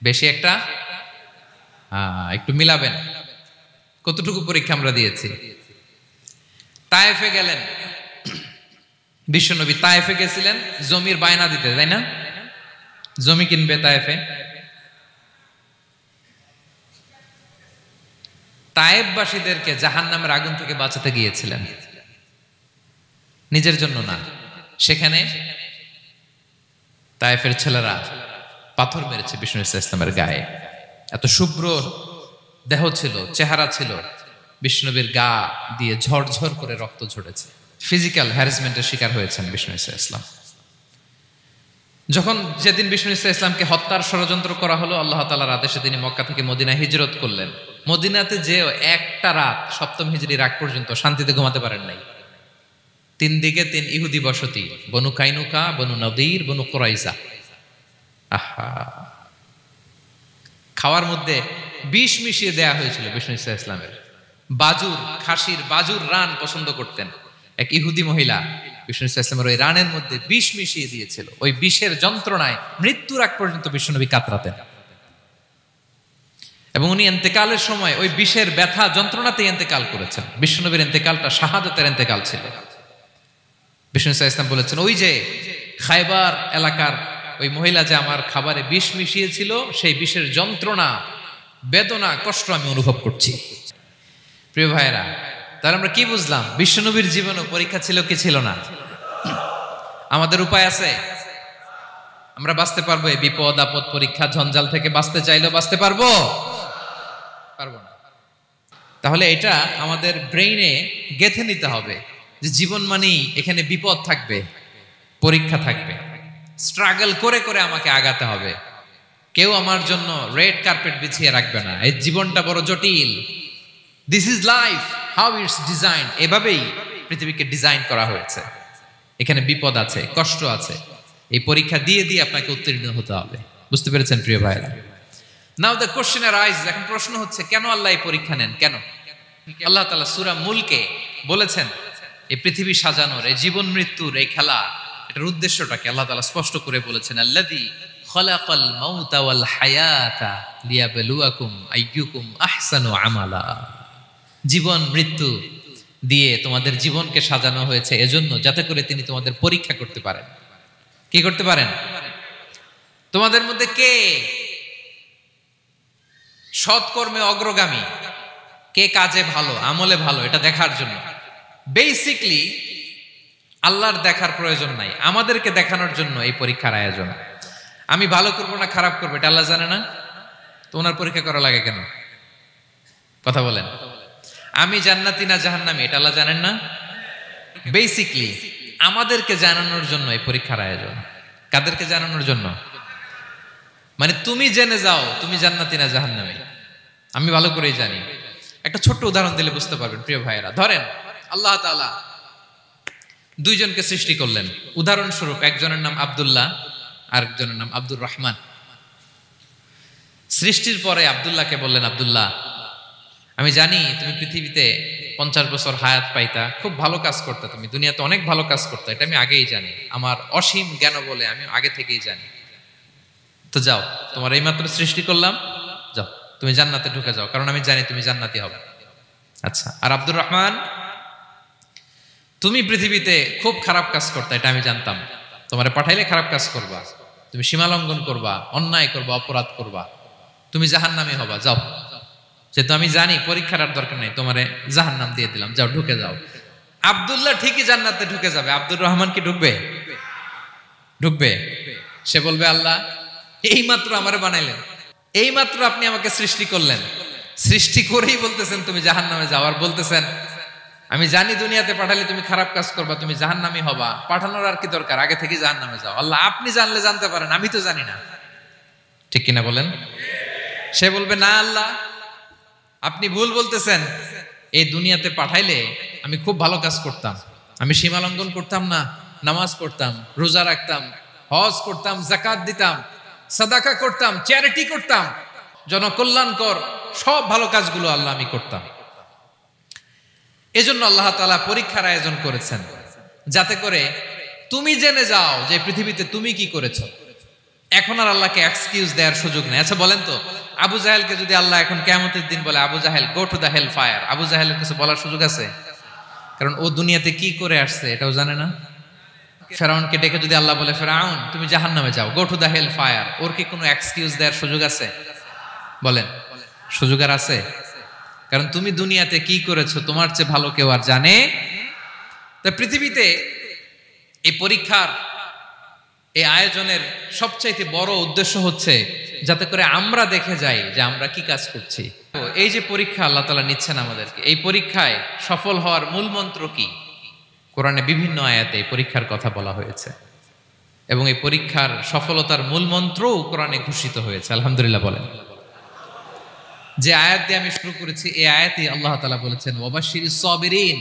বেশি একটা একটু মিলাবেন। কতটুকু পরীক্ষা আমরা দিয়েছি। তায়েফে গেলেন বিশ্বনবী, তায়েফে গেছিলেন জমির বায়না দিতে, তাই না? জমি কিনবে তায়েফে। তায়েফবাসীদেরকে জাহান্নামের আগুন থেকে বাঁচাতে গিয়েছিলেন। নিজের জন্য না। সেখানে তায়েফের ছেলেরা পাথর মেরেছে বিষ্ণু ইসলামের গায়ে। এত শুভ্র দেহ ছিল, চেহারা ছিল, বিষ্ণুবীর গা দিয়ে ঝরঝর করে রক্ত ঝরেছে। ফিজিক্যাল হ্যারাসমেন্টের শিকার হয়েছেন বিষ্ণু ইসলাম। যখন যেদিন বিষ্ণু ইসলামকে হত্যার ষড়যন্ত্র করা হলো, আল্লাহ তাআলার আদেশে তিনি মক্কা থেকে মদিনায় হিজরত করলেন। মদিনাতে যে একটা রাত, সপ্তম হিজরির আগ পর্যন্ত শান্তিতে ঘুমাতে পারেন নাই। 3 দিকে 3 ইহুদি বসতি, বনু কাইনুকা, বনু নদীর, বনু কুরাইজা। আহা, খাওয়ার মধ্যে বিষ মিশিয়ে দেয়া হয়েছিল বিষ্ণু ইসলামের। বাজুর, খাসির বাজুর রান পছন্দ করতেন। এক ইহুদি মহিলা বিষ্ণু ইসলামের ওই রানের মধ্যে বিষ মিশিয়ে দিয়েছিল। ওই বিষের যন্ত্রণায় মৃত্যুর আগ পর্যন্ত বিষ্ণুনবী কাতরাতেন, এবং উনি ইন্তেকালের সময় ওই বিষের ব্যথা যন্ত্রণাতে ইন্তেকাল করেছেন। বিষ্ণুনবীর ইন্তেকালটা শাহাদাতের ইন্তেকাল ছিল। বিষ্ণু ইসলাম বলেছেন, ওই যে খায়বার এলাকার ওই মহিলা যে আমার খাবারে বিষ মিশিয়েছিল, সেই বিষের যন্ত্রণা, বেদনা, কষ্ট আমি অনুভব করছি। প্রিয় ভাইয়েরা, তাহলে আমরা কি বুঝলাম? বিশ্বনবীর জীবনে পরীক্ষা ছিল কি ছিল না? আমাদের উপায় আছে? আমরা বাঁচতে পারবো এই বিপদ আপদ পরীক্ষা ঝঞ্ঝাল থেকে? বাঁচতে চাইলেও বাঁচতে পারবো? পারবো না। তাহলে এটা আমাদের ব্রেইনে গেঁথে নিতে হবে যে জীবন মানেই এখানে বিপদ থাকবে, পরীক্ষা থাকবে, স্ট্রাগল করে করে আমাকে আগাতে হবে। কেউ আমার জন্য রেড কার্পেট বিছিয়ে রাখবে না। এই জীবনটা বড় জটিল। This is life, how it's design. এভাবেই পৃথিবীকে ডিজাইন করা হয়েছে। এখানে বিপদ আছে, কষ্ট আছে। এই পরীক্ষা দিয়ে দিয়ে আপনাকে উত্তীর্ণ হতে হবে। বুঝতে পেরেছেন প্রিয় ভাইরা? নাও দ্য কোশ্চেন আরাইজ, এখন প্রশ্ন হচ্ছে, কেন আল্লাহ এই পরীক্ষা নেন? কেন? আল্লাহ তাআলা সূরা মুলকে বলেছেন, এই পৃথিবী সাজানোর, এই জীবন মৃত্যুর এই খেলা, এটার উদ্দেশ্যটাকে আল্লাহ তাআলা স্পষ্ট করে বলেছেন, আল্লাযী খালাকাল মাউতা ওয়াল হায়াতা লিয়াবলুয়াকুম আইয়ুকুম আহসানু আমালা। জীবন মৃত্যু দিয়ে তোমাদের জীবনকে সাজানো হয়েছে এজন্য, যাতে করে তিনি তোমাদের পরীক্ষা করতে পারেন। কি করতে পারেন? তোমাদের মধ্যে কে সৎকর্মে অগ্রগামী, কে কাজে ভালো, আমলে ভালো, এটা দেখার জন্য। বেসিকলি আল্লাহর দেখার প্রয়োজন নাই, আমাদেরকে দেখানোর জন্য এই পরীক্ষার আয়োজন। আমি ভালো করবো না খারাপ করবো এটা আল্লাহ জানে না? তো ওনার পরীক্ষা করা লাগে কেন? কথা বলেন। আমি জান্নাতি না জাহান্নামী এটা আল্লাহ জানেন না? বেসিকলি আমাদেরকে জানানোর জন্য এই পরীক্ষার আয়োজন। কাদেরকে জানানোর জন্য? মানে তুমি জেনে যাও তুমি জান্নাতি না জাহান্নামী। আমি ভালো করেই জানি। একটা ছোট্ট উদাহরণ দিলে বুঝতে পারবেন প্রিয় ভাইয়েরা। ধরেন আল্লাহ তাআলা 2 জনকে সৃষ্টি করলেন। উদাহরণস্বরূপ একজনের নাম আব্দুল্লাহ, আরেকজনের নাম আব্দুর রহমান। সৃষ্টির পরে আব্দুল্লাহকে বললেন, আব্দুল্লাহ, আমি জানি তুমি পৃথিবীতে 50 বছর হায়াত পাইতা, খুব ভালো কাজ করতে, তুমি দুনিয়াতে অনেক ভালো কাজ করতে, এটা আমি আগেই জানি। আমার অসীম জ্ঞান বলে আমি আগে থেকেই জানি। তো যাও, তোমার এইমাত্র সৃষ্টি করলাম, যাও তুমি জান্নাতে ঢুকে যাও, কারণ আমি জানি তুমি জান্নাতি হবে। আচ্ছা, আর আব্দুর রহমান, তুমি পৃথিবীতে খুব খারাপ কাজ করতে, এটা আমি জানতাম। তোমারে পাঠাইলে খারাপ কাজ করবা, তুমি সীমা লঙ্ঘন করবা, অন্যায় করবা, অপরাধ করবা, তুমি জাহান্নামী হবা। যাও, যেহেতু আমি জানি পরীক্ষার আর দরকার নেই, তোমারে জাহান্নাম দিয়ে দিলাম, যাও ঢুকে যাও। আব্দুল্লাহ ঠিকই জান্নাতে ঢুকে যাবে, আব্দুর রহমান কি ঢুকবে? ঢুকবে। সে বলবে, আল্লাহ এইমাত্র আমারে বানাইলেন, এইমাত্র আপনি আমাকে সৃষ্টি করলেন, সৃষ্টি করেই বলতেছেন তুমি জাহান্নামে যাও, আর বলতেছেন আমি জানি দুনিয়াতে পাঠালে তুমি খারাপ কাজ করবা, তুমি জাহান্নামী হবা, পাঠানোর আর কি দরকার, আগে থেকে জাহান্নামে যাও। আল্লাহ আপনি জানলে জানতে পারেন, আমি তো জানি না। ঠিক কিনা বলেন? সে বলবে, না আল্লাহ আপনি ভুল বলতেছেন, এই দুনিয়াতে পাঠাইলে আমি খুব ভালো কাজ করতাম, আমি সীমা লঙ্ঘন করতাম না, নামাজ পড়তাম, রোজা রাখতাম, হজ করতাম, যাকাত দিতাম, সাদাকা করতাম, চ্যারিটি করতাম, জনকল্যাণকর সব ভালো কাজগুলো আল্লাহ আমি করতাম। এজন্য আল্লাহ তাআলা পরীক্ষার আয়োজন করেছেন, যাতে করে তুমি জেনে যাও যে পৃথিবীতে তুমি কি করেছো। এখন আর আল্লাহকে এক্সকিউজ দেওয়ার সুযোগ নেই। আচ্ছা বলেন তো, আবু জাহেলকে যদি আল্লাহ এখন কিয়ামতের দিন বলে, Abu Jahl go to the hell fire, আবু জাহেলের কিছু বলার সুযোগ আছে? কারণ ও দুনিয়াতে কি করে আসছে এটাও জানে না। ফেরাউনকে ডেকে যদি আল্লাহ বলে, ফেরাউন তুমি জাহান্নামে যাও, go to the hell fire, ওর কি কোনো এক্সকিউজ দেওয়ার সুযোগ আছে? বলেন, সুযোগ আর আছে? কারণ তুমি দুনিয়াতে কি করেছো তোমার চেয়ে ভালো কেউ আর জানে। তা পৃথিবীতে এই পরীক্ষার এই আয়োজনের সবচাইতে বড় উদ্দেশ্য হচ্ছে যাতে করে আমরা দেখে যাই যে আমরা কি কাজ করছি। তো এই যে পরীক্ষা আল্লাহ তাআলা নিচ্ছেন আমাদেরকে, এই পরীক্ষায় সফল হওয়ার মূল মন্ত্র কি? কোরআনে বিভিন্ন আয়াতে এই পরীক্ষার কথা বলা হয়েছে এবং এই পরীক্ষার সফলতার মূল মন্ত্রও কোরআনে ঘোষিত হয়েছে। আলহামদুলিল্লাহ বলেন। যে আয়াত দিয়ে আমি শুরু করেছি এই আয়াতে আল্লাহ তাআলা বলেছেন ওয়াবাশশিরিস সাবিরিন,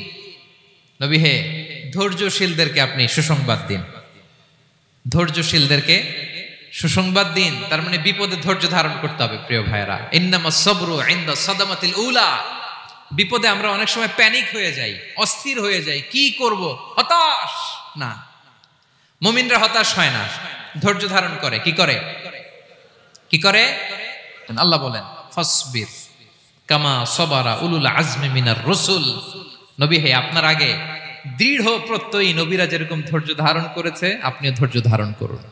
নবী হে ধৈর্যশীলদেরকে আপনি সুসংবাদ দিন। ধৈর্যশীলদেরকে সুসংবাদ দিন, তার মানে বিপদে ধৈর্য ধারণ করতে হবে। প্রিয় ভাইরা, ইন্নামাস সাবরু ইনদা সাদামাতিল উলা, বিপদে আমরা অনেক সময় প্যানিক হয়ে যাই, অস্থির হয়ে যাই, কি করব, হতাশ না। মুমিনরা হতাশ হয় না, ধৈর্য ধারণ করে। কি করে? কি করে? আল্লাহ বলেন ফাসবির কামা সাবারা উলুল আজমি মিনার রাসূল, নবী হে আপনার আগে দৃঢ় প্রত্যয়ী নবীরা যেরকম ধৈর্য ধারণ করেছে আপনিও ধৈর্য ধারণ করুন।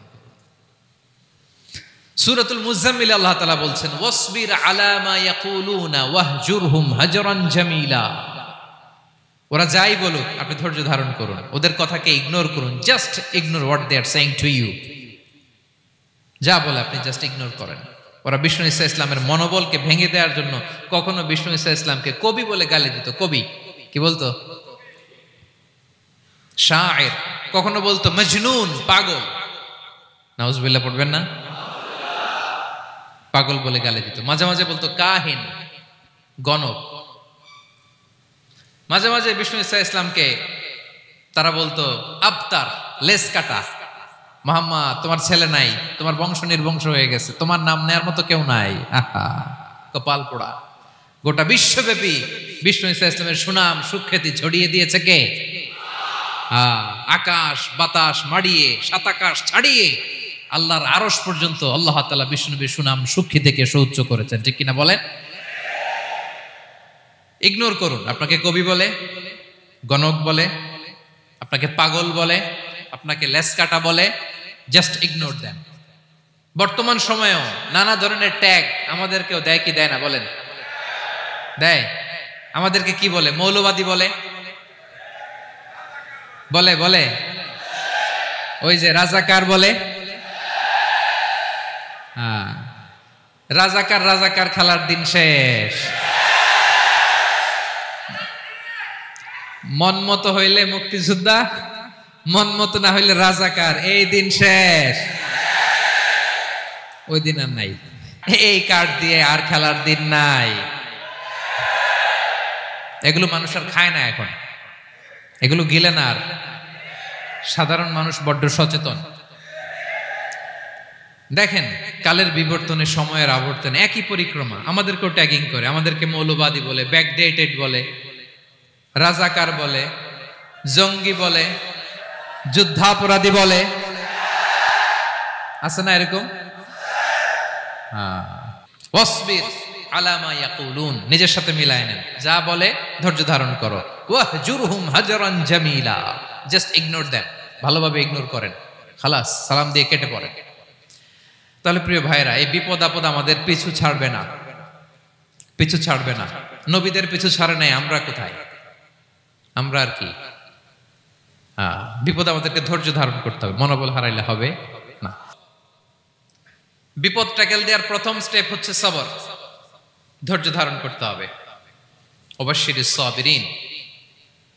সূরাতুল মুজাম্মিল আল্লাহ তাআলা বলছেন ওয়াসবির আলা মা ইয়াকুলুনা ওয়াহজুরহুম হাজরান জামিলা, ওরা যাই বলুক আপনি ধৈর্য ধারণ করুন, ওদের কথাকে ইগনোর করুন। Just ignore what they are saying to you, যা বলে আপনি জাস্ট ইগনোর করেন। ওরা বিষ্ণু ঈসা ইসলামের মনোবলকে ভেঙে দেওয়ার জন্য কখনো বিষ্ণু ঈসা ইসলামকে কবি বলে গালি দিত। কবি কি বলতো? শায়ের। কখনো বলতো মজনুন, পাগল। নাউজুবিল্লাহ পড়বেন না? পাগল বলে গালি দিত। মাঝে মাঝে বলতো কাহিন, গণক। মাঝে মাঝে বিষ্ণু ঈসা ইসলামকে তারা বলতো আবতার, লেস কাটা। মুহাম্মদ তোমার ছেলে নাই, তোমার বংশ নির্বংশ হয়ে গেছে, তোমার নাম নেয়ার মতো কেউ নাই। আহা, কপাল পোড়া। গোটা বিশ্বব্যাপী বিষ্ণু ঈসা ইসলামের সুনাম সুখ্যাতি ছড়িয়ে দিয়েছে কে? আকাশ বাতাস মাড়িয়ে, সাত আকাশ ছাড়িয়ে আল্লাহর আরশ পর্যন্ত আল্লাহ তাআলা বিষ্ণু নবীর সুনাম সুখ্যাতিকে সৌচ্চ করেছেন। ঠিক কিনা বলেন? ইগনোর করুন। আপনাকে কবি বলে, গণক বলে, আপনাকে পাগল বলে, আপনাকে লেসকাটা বলে, জাস্ট ইগনোর দেন। বর্তমান সময়েও নানা ধরনের ট্যাগ আমাদেরকেও দেয় কি দেয় না বলেন? দেয়। আমাদেরকে কি বলে? মৌলবাদী বলে, বলে বলে ওই যে রাজাকার বলে। রাজাকার রাজাকার খেলার দিন শেষ। মন মতো হইলে মুক্তিযোদ্ধা, মন মতো না হইলে রাজাকার, এই দিন শেষ। ওই দিন আর নাই। এই কার্ড দিয়ে আর খেলার দিন নাই। এগুলো মানুষ আর খায় না এখন, এগুলো গিলে না আর। সাধারণ মানুষ বড্ড সচেতন। দেখেন কালের বিবর্তনে, সময়ের আবর্তনে একই পরিক্রমা আমাদেরকেও ট্যাগিং করে। আমাদেরকে মৌলবাদী বলে, ব্যাকডেটেড বলে, রাজাকার বলে, জঙ্গি বলে, যুদ্ধাপরাধী বলে। আছে না এরকম? ওয়াসবির আলা মা ইয়াকুলুন, নিজের সাথে মিলায় নেন। যা বলে ধৈর্য ধারণ করো। ওয়াহজুরহুম হাজরান জামিলা, জাস্ট ইগনোর দেম, ভালোভাবে ইগনোর করেন। খালাস, সালাম দিয়ে কেটে পড়েন। তাহলে প্রিয় ভাইরা, এই বিপদ আপদ আমাদের পিছু ছাড়বে না, পিছু ছাড়বে না। নবীদের পিছু ছাড়ে নাই, আমরা কোথায়? আমরা আর কি? বিপদ আমাদেরকে ধৈর্য ধারণ করতে হবে, মনোবল হারাইলে হবে না। বিপদ ট্যাকেল দেওয়ার প্রথম স্টেপ হচ্ছে সবর, ধৈর্য ধারণ করতে হবে। ওয়াবাশশিরিস সাবিরিন,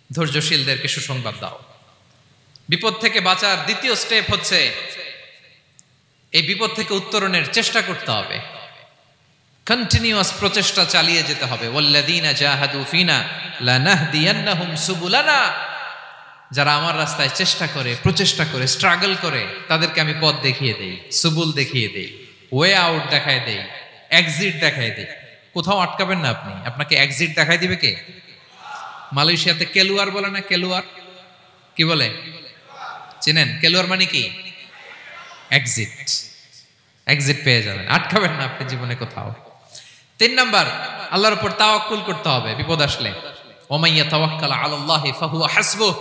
ধৈর্যশীলদেরকে সুসংবাদ দাও। বিপদ থেকে বাঁচার দ্বিতীয় স্টেপ হচ্ছে এই বিপদ থেকে উত্তরণের চেষ্টা করতে হবে। কন্টিনিউয়াস প্রচেষ্টা চালিয়ে যেতে হবে। ওয়াল্লাযীনা জাহাদু ফিনা লানাহদিয়ান্নাহুম সুবুলানা, যারা আমার রাস্তায় চেষ্টা করে, প্রচেষ্টা করে, স্ট্রাগল করে, তাদেরকে আমি পথ দেখিয়ে দেই, সুবুল দেখিয়ে দেই, ওয়ে আউট দেখায় দেই, এক্সিট দেখায় দেই। কোথাও আটকাবেন না আপনি, আপনাকে এক্সিট দেখায় দিবে কে? মালয়েশিয়াতে কেলুয়ার বলে না? কেলুয়ার কি বলে চেনেন? কেলুয়ার মানে কি? এক্সিট। এক্সিট পেয়ে যাবেন, আটকাবেন না আপনি জীবনে কোথাও। 3 নাম্বার, আল্লাহর উপর তাওয়াক্কুল করতে হবে বিপদ আসলে। ওমাইয়া তাওয়াক্কাল আলাল্লাহি ফাহুয়া হাসবুহ,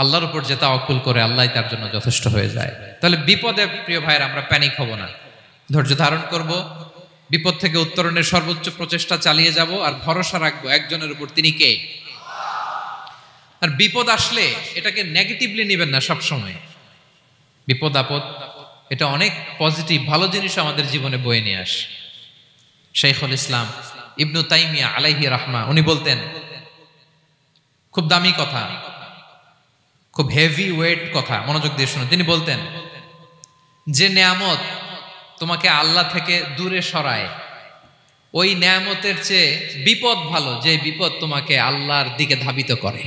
আল্লাহর উপর যে তাওয়াক্কুল করে আল্লাহই তার জন্য যথেষ্ট হয়ে যায়। তাহলে বিপদে প্রিয় ভাইরা আমরা প্যানিক হব না, ধৈর্য ধারণ করব, বিপদ থেকে উত্তরণের সর্বোচ্চ প্রচেষ্টা চালিয়ে যাব, আর ভরসা রাখবো একজনের উপর, তিনি কে? আর বিপদ আসলে এটাকে নেগেটিভলি নেবেন না সবসময়। বিপদ আপদ এটা অনেক পজিটিভ ভালো জিনিস আমাদের জীবনে বয়ে নিয়ে আসে। শাইখুল ইসলাম ইবনু তাইমিয়া আলাইহি রাহমা উনি বলতেন, খুব দামি কথা, খুব হেভি ওয়েট কথা, মনোযোগ দিয়ে শুনুন। তিনি বলতেন, যে নেয়ামত তোমাকে আল্লাহ থেকে দূরে সরায়, ওই নেয়ামতের চেয়ে বিপদ ভালো যে বিপদ তোমাকে আল্লাহর দিকে ধাবিত করে।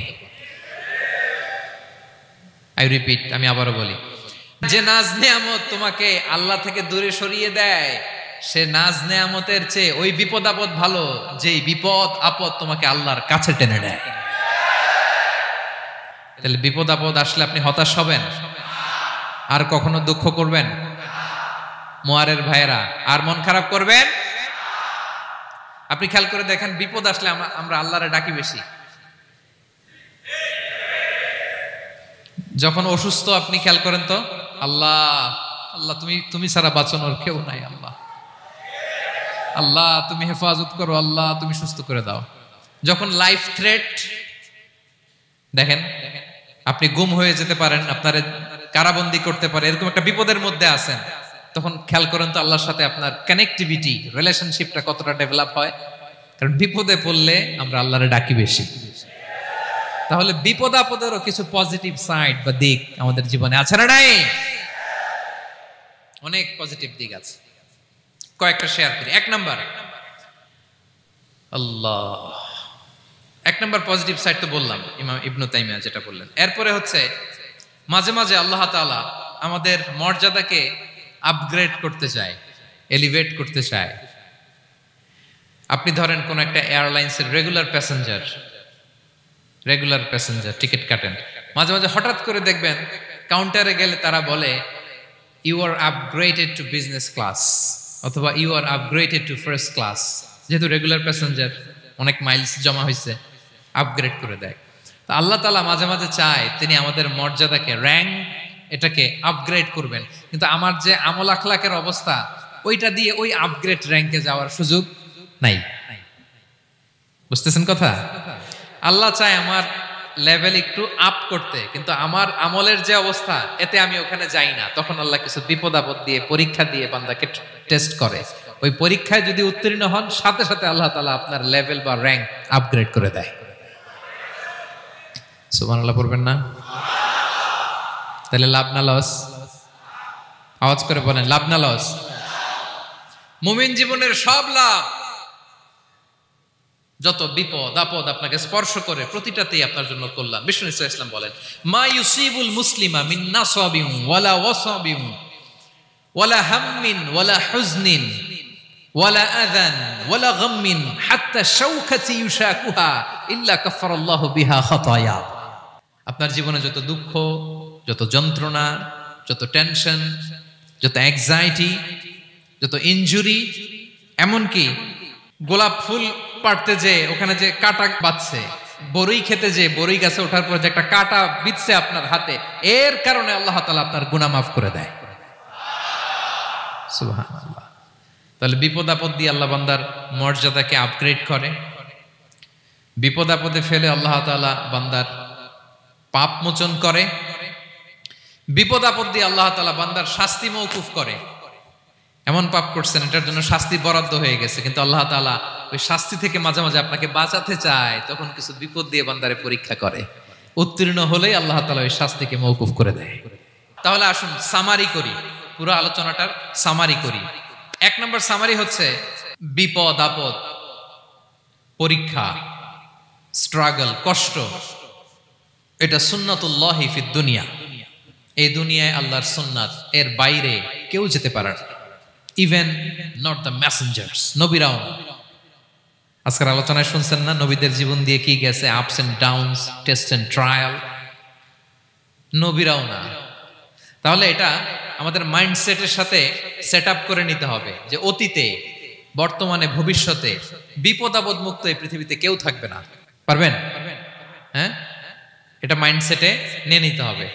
আই রিপিট, আমি আবারও বলি, যে নাজ নেয়ামত তোমাকে আল্লাহ থেকে দূরে সরিয়ে দেয়, সে নাজ নেয়ামতের চেয়ে ওই বিপদ আপদ ভালো যেই বিপদ আপদ তোমাকে আল্লাহর কাছে টেনে নেয়। তাহলে বিপদ আপদ আসলে আপনি হতাশ হবেন? আর কখনো দুঃখ করবেন? মোয়ারের ভাইয়েরা, আর মন খারাপ করবেন? আপনি খেয়াল করে দেখেন, বিপদ আসলে আমরা আল্লাহরে ডাকি বেশি। যখন অসুস্থ আপনি খেয়াল করেন তো, আল্লাহ আল্লাহ তুমি ছাড়া বাঁচানোর কেউ নাই, আল্লাহ আল্লাহ তুমি হেফাজত করো, আল্লাহ তুমি সুস্থ করে দাও। যখন লাইফ থ্রেট, দেখেন আপনি গুম হয়ে যেতে পারেন, আপনার কারাবন্দি করতে পারে, এরকম একটা বিপদের মধ্যে আছেন, তখন খেয়াল করেন তো আল্লাহর সাথে আপনার কানেক্টিভিটি, রিলেশনশিপটা কতটা ডেভেলপ হয়। কারণ বিপদে পড়লে আমরা আল্লাহরে ডাকি বেশি। তাহলে বিপদ আপদেরও কিছু পজিটিভ সাইড বা দিক আমাদের জীবনে আছে না নাই? অনেক পজিটিভ দিক আছে, কয়েকটা শেয়ার করি। এক নাম্বার পজিটিভ সাইড তো বললাম, ইমাম ইবনু তাইমিয়া যেটা বললেন। এরপরে হচ্ছে মাঝে মাঝে আল্লাহ তাআলা আমাদের মর্যাদাকে আপগ্রেড করতে চায়, এলিভেট করতে চায়। আপনি ধরেন কোন একটা এয়ারলাইন্সের রেগুলার প্যাসেঞ্জার টিকিট কাটেন, মাঝে মাঝে হঠাৎ করে দেখবেন কাউন্টারে গেলে তারা বলে you are upgraded to business class, অথবা you are upgraded to first class. যেহেতু রেগুলার প্যাসেঞ্জার, অনেক মাইলস জমা হয়েছে, আপগ্রেড করে দেয়। তো আল্লাহ তাআলা মাঝে মাঝে চায় তিনি আমাদের মর্যাদাকে, র্যাঙ্ক এটাকে আপগ্রেড করবেন, কিন্তু আমার যে আমল আখলাকের অবস্থা, ওইটা দিয়ে ওই আপগ্রেড র্যাঙ্কে যাওয়ার সুযোগ নাই। বুঝতেছেন কথা? আল্লাহ চায় আমার লেভেল একটু আপ করতে, কিন্তু আমার আমলের যে অবস্থা, এতে আমি ওখানে যাই না। তখন আল্লাহ কিছু বিপদ আপদ দিয়ে, পরীক্ষা দিয়ে বান্দাকে টেস্ট করে। ওই পরীক্ষায় যদি উত্তীর্ণ হন, সাথে সাথে আল্লাহ তাআলা আপনার লেভেল বা র্যাঙ্ক আপগ্রেড করে দেয়। সুবহানাল্লাহ পড়বেন না? তাহলে লাভ না লস? আওয়াজ করে বলেন, লাভ না লস? মুমিন জীবনের সব লাভ। যত বিপদ আপদ আপনাকে স্পর্শ করে, প্রতিটাতেই আপনার জন্য কল্যাণ। বিষ্ণু ইসলাম বলেন, মা ইউসিবুল মুসলিমা মিন নাসাবিন ওয়ালা ওয়াসাবিন ওয়ালা হাম্মিন ওয়ালা হুজনিন ওয়ালা আযান ওয়ালা গাম্মিন হাত্তা শাওকাতি ইউশাকুহা ইল্লা কাফারাল্লাহু বিহা খাতায়া। আপনার জীবনে যত দুঃখ, যত যন্ত্রণা, যত টেনশন, যত অ্যাংজাইটি, যত ইনজুরি, এমনকি গোলাপ ফুল পাড়তে যে ওখানে যে কাটা বাঁধছে, বড়ই খেতে যে বড়ই গাছে ওঠার পর যে একটা কাটা বিঁধছে আপনার হাতে, এর কারণে আল্লাহ তাআলা আপনার গুনাহ মাফ করে দেয়। সুবহানাল্লাহ। তাহলে বিপদ আপদ দিয়ে আল্লাহ বান্দার মর্যাদাকে আপগ্রেড করে। বিপদ আপদে ফেলে আল্লাহ তাআলা বান্দার পাপ মোচন করে। বিপদ আপদ দিয়ে আল্লাহ তাআলা বান্দার শাস্তি মওকুফ করে। এমন পাপ করছেন, এটার জন্য শাস্তি বরাদ্দ হয়ে গেছে, কিন্তু আল্লাহ তাআলা ওই শাস্তি থেকে মাঝে মাঝে আপনাকে বাঁচাতে চায়, তখন কিছু বিপদ দিয়ে বান্দারে পরীক্ষা করে। উত্তীর্ণ হলেই আল্লাহ তাআলা ওই শাস্তিকে মওকুফ করে দেয়। তাহলে আসুন সামারি করি, পুরো আলোচনাটার সামারি করি। এক নম্বর সামারি হচ্ছে বিপদ আপদ, পরীক্ষা, স্ট্রাগল, কষ্ট, এটা সুন্নাতুল্লাহি ফিদ দুনিয়া। এই দুনিয়ায় আল্লাহর সুন্নাত, এর বাইরে কেউ যেতে পারে না, ইভেন নট দ্য মেসেঞ্জার্স, নবীরাও। আজকের আলোচনায় শুনছেন না নবীদের জীবন দিয়ে কি গেছে, ups and downs, test and trial, নবীরাও না। তাহলে এটা আমাদের মাইন্ডসেটের সাথে সেট আপ করে নিতে হবে যে অতীতে, বর্তমানে, ভবিষ্যতে বিপদ আপদ মুক্ত এই পৃথিবীতে কেউ থাকবে না। পারবেন? হ্যাঁ, এটা মাইন্ডসেটে নিয়ে নিতে হবে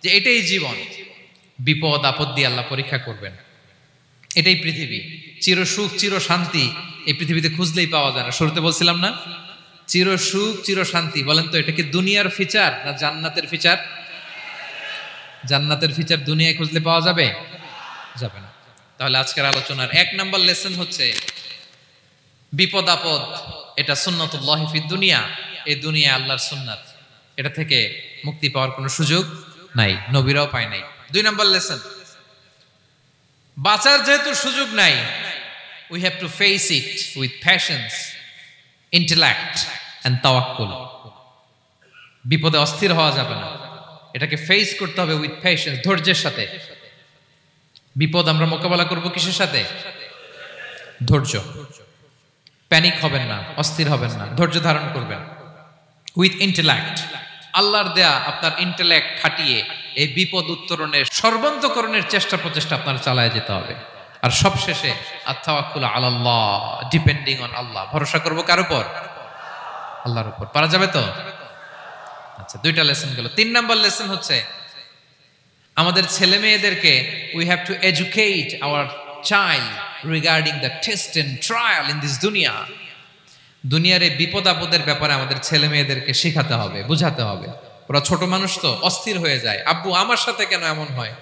যে এটাই জীবন, বিপদ আপদ দিয়ে আল্লাহ পরীক্ষা করবেন। এটাই পৃথিবী। চির সুখ, চির শান্তি এই পৃথিবীতে খুঁজলেই পাওয়া যায় না। শুরুতে বলছিলাম না, চির সুখ, চির শান্তি। বলেন তো এটা কি দুনিয়ার ফিচার না জান্নাতের ফিচার? জান্নাতের ফিচার দুনিয়ায় খুঁজলে পাওয়া যাবে? যাবে না। তাহলে আজকের আলোচনার 1 নাম্বার লেসন হচ্ছে বিপদ আপদ এটা সুন্নাতুল্লাহি ফিদ দুনিয়া। এই দুনিয়া আল্লাহর সুন্নাত, এটা থেকে মুক্তি পাওয়ার কোনো সুযোগ নাই, নবীরাও পায় নাই। 2 নাম্বার লেসন, বাঁচার যেহেতু সুযোগ নাই, we have to face it with patience, intellect and tawakkul. বিপদে অস্থির হওয়া যাবে না, এটাকে ফেস করতে হবে উইথ পেশেন্স, ধৈর্যের সাথে। বিপদ আমরা মোকাবেলা করব কিসের সাথে? ধৈর্য। প্যানিক হবেন না, অস্থির হবেন না, ধৈর্য ধারণ করবেন উইথ ইন্টেলেক্ট। আল্লাহর দেয়া আপনার ইন্টেলেক্ট খাটিয়ে এই বিপদ উত্তরণের সর্বান্তকরণের চেষ্টা প্রচেষ্টা আপনার চালায় যেতে হবে। আর সবশেষে আত-তাওয়াক্কুল আলাল্লাহ, ডিপেন্ডিং অন আল্লাহ, ভরসা করব কার উপর? আল্লাহর উপর। পারা যাবে তো? আচ্ছা, 2টা লেসন গেল। 3 নাম্বার লেসন হচ্ছে আমাদের ছেলে মেয়েদেরকে we have to educate our child regarding the test and trial in this dunya. দুনিয়ার এই বিপদ আপদের ব্যাপারে আমাদের ছেলে মেয়েদেরকে শেখাতে হবে, বুঝাতে হবে। ওরা ছোট মানুষ তো অস্থির হয়ে যায়, আব্বু আমার সাথে কেন এমন হয়,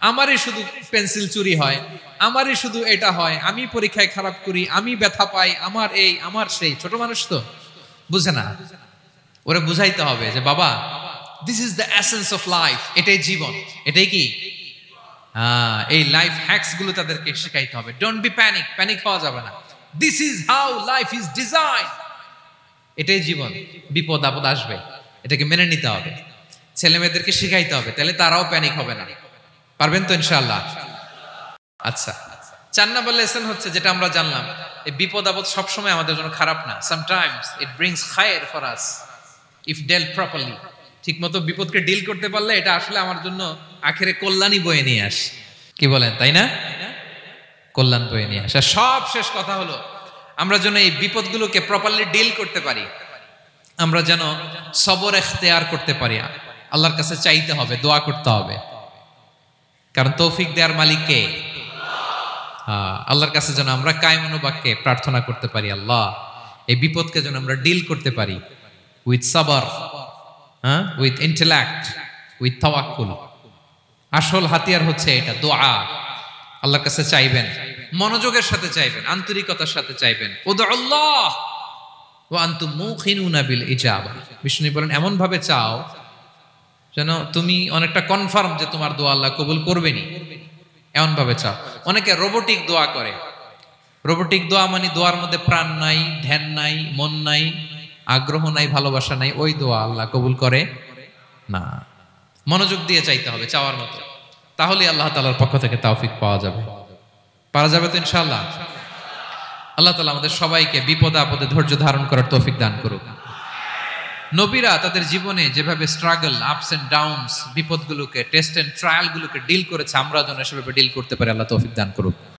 আমারই শুধু পেন্সিল চুরি হয়, আমারই শুধু এটা হয়, আমি পরীক্ষায় খারাপ করি, আমি ব্যথা পাই, আমার এই আমার সেই। ছোট মানুষ তো বুঝে না। ওরা বুঝাইতে হবে যে বাবা, this is the essence of life, এটাই জীবন। এটাই কি এই লাইফ হ্যাকস গুলো তাদেরকে শেখাইতে হবে। ডোন্ট বি প্যানিক, প্যানিক হওয়া যাবে না। This is how life is design, এটাই জীবন। বিপদ আপদ আসবে, এটাকে মেনে নিতে হবে, ছেলে মেয়েদেরকে শিখাইতে হবে, তাহলে তারাও প্যানিক হবে না। পারবেন তো ইনশাআল্লাহ? আচ্ছা, 4 নাম্বার লেসন হচ্ছে যেটা আমরা জানলাম, এই বিপদ আপদ সবসময় আমাদের জন্য খারাপ না। সামটাইমস ইট ব্রিংস খায়ের for us if dealt properly. ঠিক মতো বিপদকে ডিল করতে পারলে এটা আসলে আমার জন্য আখেরে কল্যাণই বয়ে নিয়ে আসে। কি বলেন, তাই না? কল্যাণ বয়ে নিয়ে আসে। সব শেষ কথা হলো আমরা যেন এই বিপদগুলোকে প্রপারলি ডিল করতে পারি, আমরা যেন সবর ইখতিয়ার করতে পারি। আল্লাহর কাছে চাইতে হবে, দোয়া করতে হবে, কারণ তৌফিক দেওয়ার মালিক কে? আল্লাহর কাছে যেন আমরা কায়মনোবাক্যে প্রার্থনা করতে পারি, আল্লাহ এই বিপদকে যেন আমরা ডিল করতে পারি উইথ সাবর, উইথ ইন্টেলেক্ট, উইথ তাওয়াক্কুল। আসল হাতিয়ার হচ্ছে এটা, দোয়া। আল্লাহর কাছে চাইবেন, মনোযোগের সাথে চাইবেন, আন্তরিকতার সাথে চাইবেন। উদুল্লাহ ওয়া আনতুম মুকিনুনা বিল ইজাবা। বিষ্ণু বলেন এমন ভাবে চাও যেন তুমি অনেকটা কনফার্ম যে তোমার দোয়া আল্লাহ কবুল করবেনই, এমন ভাবে চাও। অনেকে রোবোটিক দোয়া করে। রোবোটিক দোয়া মানে দোয়ার মধ্যে প্রাণ নাই, ধ্যান নাই, মন নাই, আগ্রহ নাই, ভালোবাসা নাই। ওই দোয়া আল্লাহ কবুল করে না। মনোযোগ দিয়ে চাইতে হবে চাওয়ার মতো, তাহলে আল্লাহ তাআলার পক্ষ থেকে তৌফিক পাওয়া যাবে। পারা যাবে তো ইনশাআল্লাহ? আল্লাহ তাআলা আমাদের সবাইকে বিপদে আপদে ধৈর্য ধারণ করার তৌফিক দান করুক। নবীরা তাদের জীবনে যেভাবে স্ট্রাগল, আপস এন্ড ডাউনস, বিপদগুলোকে, টেস্ট এন্ড ট্রায়াল গুলোকে ডিল করেছে, আমরা যেন সেভাবে ডিল করতে পারি। আল্লাহ তৌফিক দান করুক।